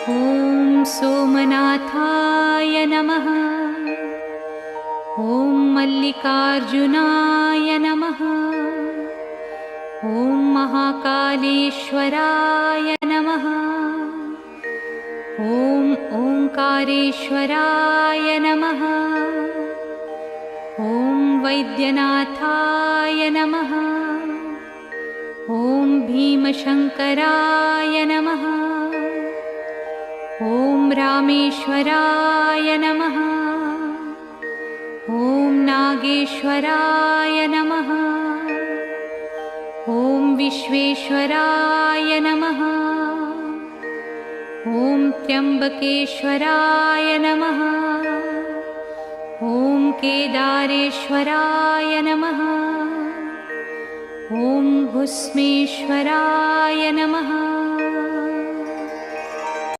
ॐ सोमनाथाय नमः। ॐ मल्लिकार्जुनाय नमः। ॐ महाकालेश्वराय नमः। ॐ ओंकारेश्वराय नमः। ॐ वैद्यनाथाय नमः। ॐ भीमशङ्कराय नमः। ॐ रामेश्वराय नमः। ॐ नागेश्वराय नमः। ॐ विश्वेश्वराय नमः। ॐ त्र्यम्बकेश्वराय नमः। ॐ केदारेश्वराय नमः। ॐ भुस्मेश्वराय नमः।